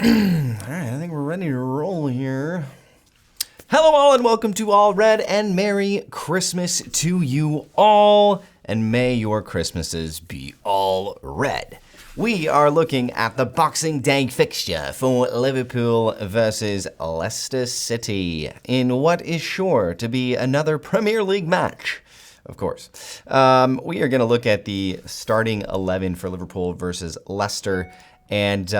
Alright, I think we're ready to roll here. Hello all and welcome to All Red and Merry Christmas to you all. And may your Christmases be all red. We are looking at the Boxing Day fixture for Liverpool versus Leicester City in what is sure to be another Premier League match. Of course. We are going to look at the starting 11 for Liverpool versus Leicester. And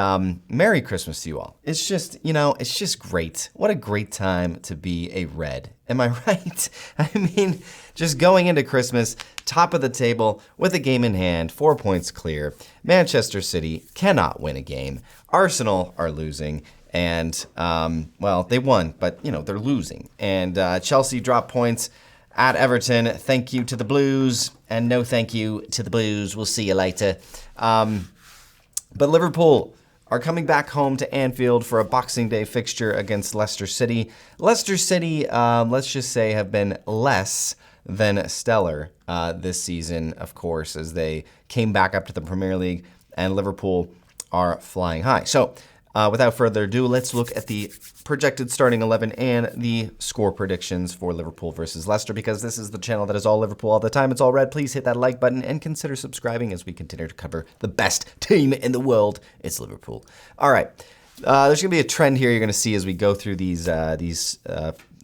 Merry Christmas to you all. It's just, it's just great. What a great time to be a Red. Am I right? I mean, just going into Christmas, top of the table with a game in hand, 4 points clear. Manchester City cannot win a game. Arsenal are losing. And, well, they won, but, they're losing. And Chelsea dropped points at Everton. Thank you to the Blues. And no thank you to the Blues. We'll see you later. But Liverpool are coming back home to Anfield for a Boxing Day fixture against Leicester City. Leicester City, let's just say, have been less than stellar this season, of course, as they came back up to the Premier League, and Liverpool are flying high. So, without further ado, let's look at the projected starting 11 and the score predictions for Liverpool versus Leicester, because this is the channel that is all Liverpool all the time. It's all red. Please hit that like button and consider subscribing as we continue to cover the best team in the world. It's Liverpool. All right. There's going to be a trend here you're going to see as we go through these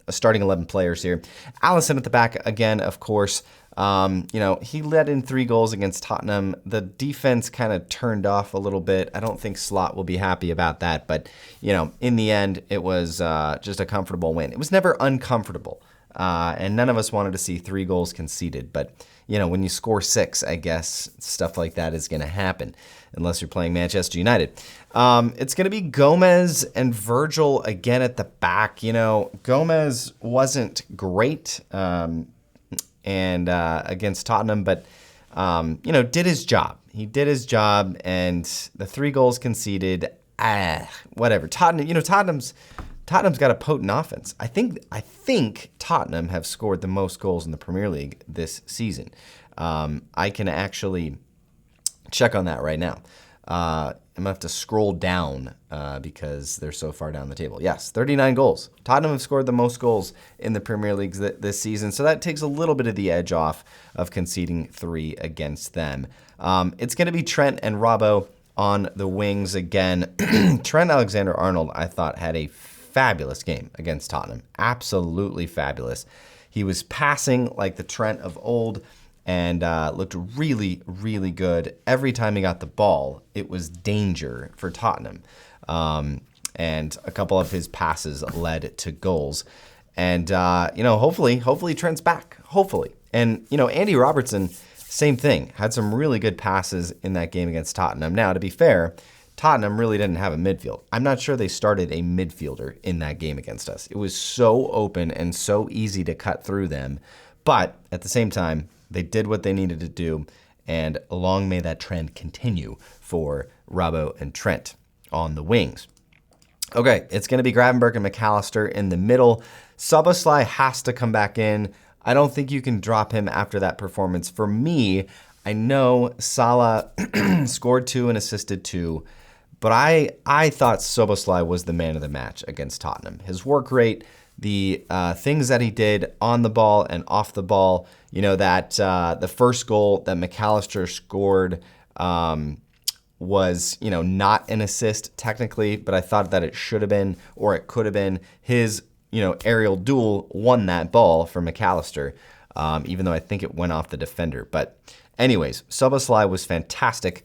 starting 11 players here. Alisson at the back again, of course. He led in 3 goals against Tottenham. The defense kind of turned off a little bit. I don't think Slot will be happy about that, but, in the end, it was just a comfortable win. It was never uncomfortable, and none of us wanted to see 3 goals conceded, but, when you score 6, I guess stuff like that is going to happen, unless you're playing Manchester United. It's going to be Gomez and Virgil again at the back. Gomez wasn't great, and against Tottenham, but, did his job. He did his job, and the 3 goals conceded, whatever. Tottenham's got a potent offense. I think Tottenham have scored the most goals in the Premier League this season. I can actually check on that right now. I'm going to have to scroll down because they're so far down the table. Yes, 39 goals. Tottenham have scored the most goals in the Premier League this season, so that takes a little bit of the edge off of conceding 3 against them. It's going to be Trent and Robbo on the wings again. Trent Alexander-Arnold, I thought, had a fabulous game against Tottenham. Absolutely fabulous. He was passing like the Trent of old, and looked really, really good. Every time he got the ball, it was danger for Tottenham. And a couple of his passes led to goals. And, hopefully Trent's back. Hopefully. And, Andy Robertson, same thing. Had some really good passes in that game against Tottenham. Now, to be fair, Tottenham really didn't have a midfield. I'm not sure they started a midfielder in that game against us. It was so open and so easy to cut through them. But at the same time, they did what they needed to do, and long may that trend continue for Robbo and Trent on the wings. Okay, it's going to be Gravenberch and McAllister in the middle. Szoboszlai has to come back in. I don't think you can drop him after that performance. For me, I know Salah scored 2 and assisted 2, but I thought Szoboszlai was the man of the match against Tottenham. His work rate, the things that he did on the ball and off the ball, that the first goal that McAllister scored was, not an assist technically, but I thought that it should have been, or it could have been. His, aerial duel won that ball for McAllister, even though I think it went off the defender. But anyways, Szoboszlai was fantastic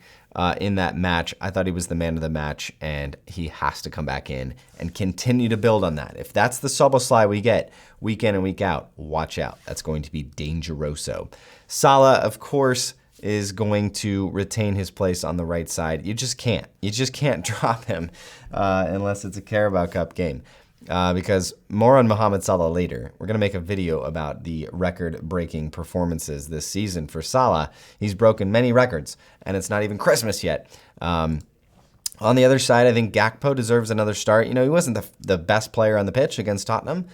in that match. I thought he was the man of the match, and he has to come back in and continue to build on that. If that's the Szoboszlai we get week in and week out, watch out. That's going to be dangeroso. Salah, of course, is going to retain his place on the right side. You just can't. You just can't drop him unless it's a Carabao Cup game. Because more on Mohamed Salah later. We're going to make a video about the record-breaking performances this season for Salah. He's broken many records, and it's not even Christmas yet. On the other side, I think Gakpo deserves another start. He wasn't the best player on the pitch against Tottenham.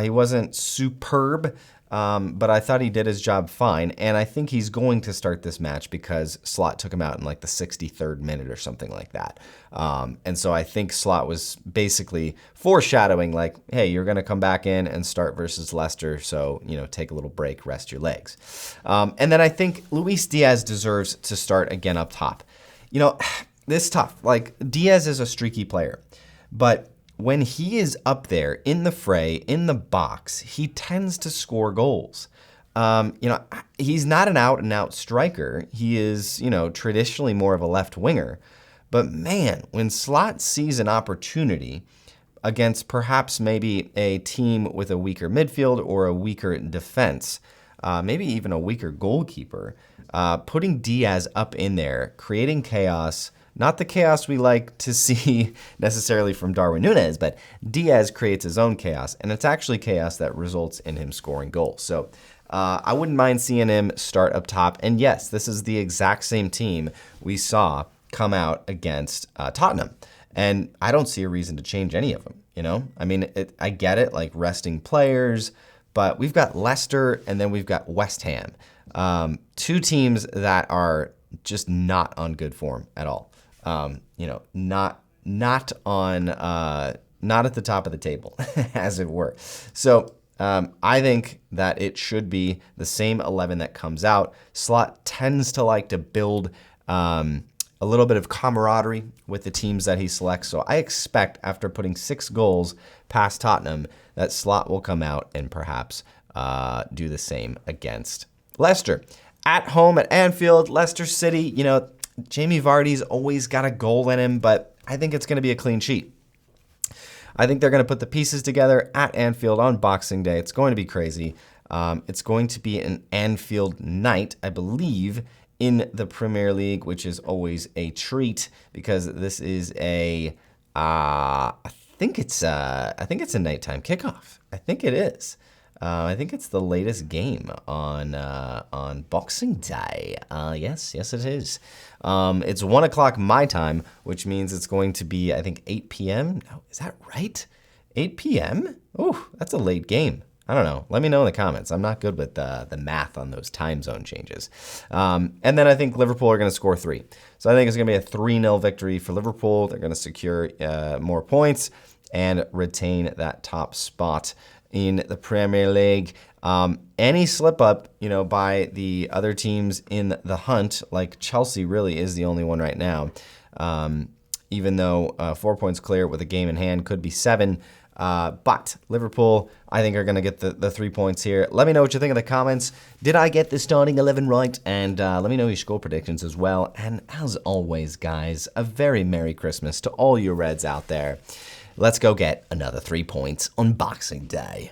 He wasn't superb, but I thought he did his job fine, and I think he's going to start this match because Slot took him out in like the 63rd minute or something like that. And so I think Slot was basically foreshadowing like, hey, you're going to come back in and start versus Leicester, so, take a little break, rest your legs. And then I think Luis Diaz deserves to start again up top. This is tough. Like, Diaz is a streaky player, but when he is up there in the fray, in the box, he tends to score goals. He's not an out-and-out striker. He is, traditionally more of a left winger. But man, when Slot sees an opportunity against perhaps maybe a team with a weaker midfield or a weaker defense, maybe even a weaker goalkeeper, putting Diaz up in there, creating chaos. Not the chaos we like to see necessarily from Darwin Núñez, but Diaz creates his own chaos, and it's actually chaos that results in him scoring goals. So I wouldn't mind seeing him start up top. And yes, this is the exact same team we saw come out against Tottenham, and I don't see a reason to change any of them. I mean, I get it, like resting players, but we've got Leicester and then we've got West Ham, two teams that are just not on good form at all. Not at the top of the table, as it were. So I think that it should be the same 11 that comes out. Slot tends to like to build a little bit of camaraderie with the teams that he selects. So I expect after putting 6 goals past Tottenham that Slot will come out and perhaps do the same against Leicester. At home at Anfield, Leicester City, Jamie Vardy's always got a goal in him, but I think it's going to be a clean sheet. I think they're going to put the pieces together at Anfield on Boxing Day. It's going to be crazy. It's going to be an Anfield night, I believe, in the Premier League, which is always a treat because this is I think it's a nighttime kickoff. I think it is. I think it's the latest game on Boxing Day. Yes, it is. It's 1 o'clock my time, which means it's going to be, I think, 8 p.m. No, is that right? 8 p.m.? Oh, that's a late game. I don't know. Let me know in the comments. I'm not good with the math on those time zone changes. And then I think Liverpool are going to score 3. So I think it's going to be a 3-0 victory for Liverpool. They're going to secure more points and retain that top spot in the Premier League. Any slip up, by the other teams in the hunt, like Chelsea really is the only one right now, even though 4 points clear with a game in hand, could be 7. But Liverpool, I think, are going to get the 3 points here. Let me know what you think in the comments. Did I get the starting 11 right? And let me know your score predictions as well. And as always, guys, a very Merry Christmas to all you Reds out there. Let's go get another 3 points on Boxing Day.